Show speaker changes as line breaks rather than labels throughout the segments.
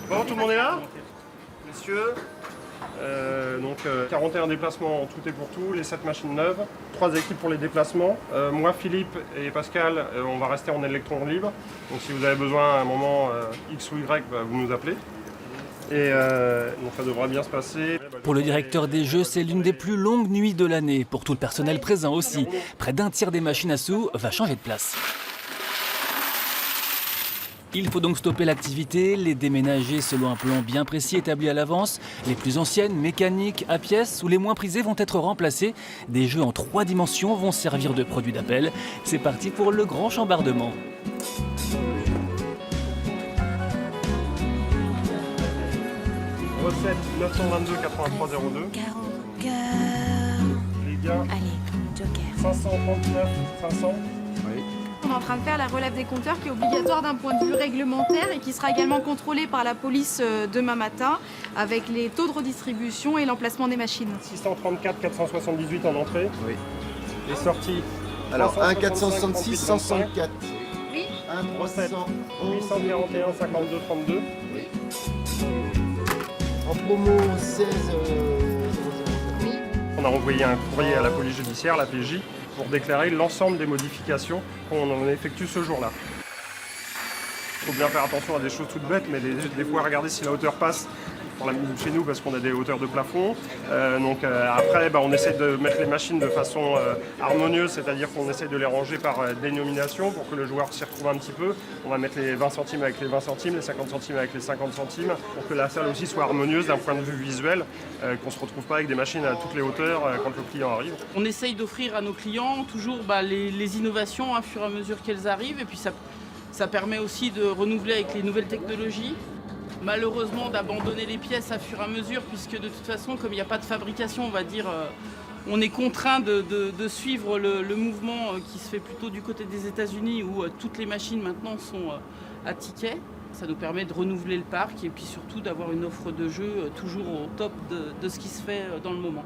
Bon, tout le monde est là? Messieurs, 41 déplacements en tout et pour tout, les 7 machines neuves, 3 équipes pour les déplacements. Moi, Philippe et Pascal, on va rester en électron libre. Donc si vous avez besoin à un moment X ou Y, vous nous appelez. Et donc ça devrait bien se passer.
Pour le directeur des Jeux, c'est l'une des plus longues nuits de l'année. Pour tout le personnel présent aussi. Près d'un tiers des machines à sous va changer de place. Il faut donc stopper l'activité, les déménager selon un plan bien précis établi à l'avance. Les plus anciennes, mécaniques, à pièces ou les moins prisées vont être remplacées. Des jeux en 3 dimensions vont servir de produit d'appel. C'est parti pour le grand chambardement.
Recette 922 8302. Les gars,
Allez, Joker.
539 500.
On est en train de faire la relève des compteurs qui est obligatoire d'un point de vue réglementaire et qui sera également contrôlée par la police demain matin avec les taux de redistribution et l'emplacement des machines.
634 478 en entrée.
Oui.
Les sorties.
Alors 1 466 164.
Oui.
1
Recette
311.
841 52 32.
Oui. En promo 16 00.
On a envoyé un courrier à la police judiciaire, la PJ, pour déclarer l'ensemble des modifications qu'on en effectue ce jour-là. Il faut bien faire attention à des choses toutes bêtes, mais des fois regarder si la hauteur passe chez nous parce qu'on a des hauteurs de plafond. Après, on essaie de mettre les machines de façon harmonieuse, c'est-à-dire qu'on essaie de les ranger par dénomination pour que le joueur s'y retrouve un petit peu. On va mettre les 20 centimes avec les 20 centimes, les 50 centimes avec les 50 centimes, pour que la salle aussi soit harmonieuse d'un point de vue visuel, qu'on ne se retrouve pas avec des machines à toutes les hauteurs quand le client arrive.
On essaye d'offrir à nos clients toujours les innovations à fur et à mesure qu'elles arrivent, et puis ça permet aussi de renouveler avec les nouvelles technologies. Malheureusement d'abandonner les pièces à fur et à mesure, puisque de toute façon, comme il n'y a pas de fabrication, on va dire, on est contraint de suivre le mouvement qui se fait plutôt du côté des États-Unis, où toutes les machines maintenant sont à ticket. Ça nous permet de renouveler le parc et puis surtout d'avoir une offre de jeu toujours au top de ce qui se fait dans le moment.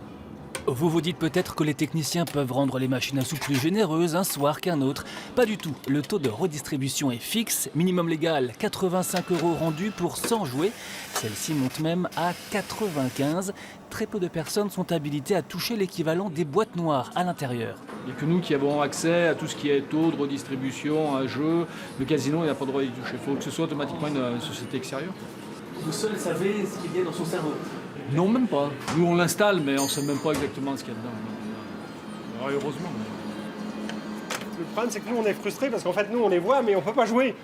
Vous vous dites peut-être que les techniciens peuvent rendre les machines à sous plus généreuses un soir qu'un autre. Pas du tout. Le taux de redistribution est fixe. Minimum légal, 85 € rendus pour 100 jouets. Celle-ci monte même à 95. Très peu de personnes sont habilitées à toucher l'équivalent des boîtes noires à l'intérieur.
Il n'y a que nous qui avons accès à tout ce qui est taux de redistribution, un jeu. Le casino, il n'a pas le droit d'y toucher. Il faut que ce soit automatiquement une société extérieure.
Vous seul savez ce qu'il y a dans son cerveau.
Non, même pas. Nous, on l'installe, mais on ne sait même pas exactement ce qu'il y a dedans. Alors, heureusement.
Le problème, c'est que nous, on est frustrés parce qu'en fait, nous, on les voit, mais on ne peut pas jouer.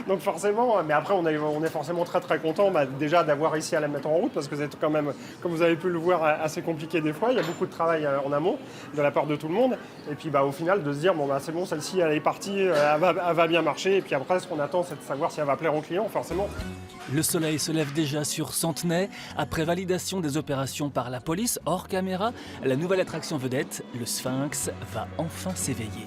Donc forcément, mais après, on est forcément très très content déjà d'avoir réussi à la mettre en route parce que c'est quand même, comme vous avez pu le voir, assez compliqué des fois. Il y a beaucoup de travail en amont de la part de tout le monde. Et puis au final, de se dire, c'est bon, celle-ci, elle est partie, elle va bien marcher. Et puis après, ce qu'on attend, c'est de savoir si elle va plaire au client, forcément.
Le soleil se lève déjà sur Centenay. Après validation des opérations par la police hors caméra, la nouvelle attraction vedette, le Sphinx, va enfin s'éveiller.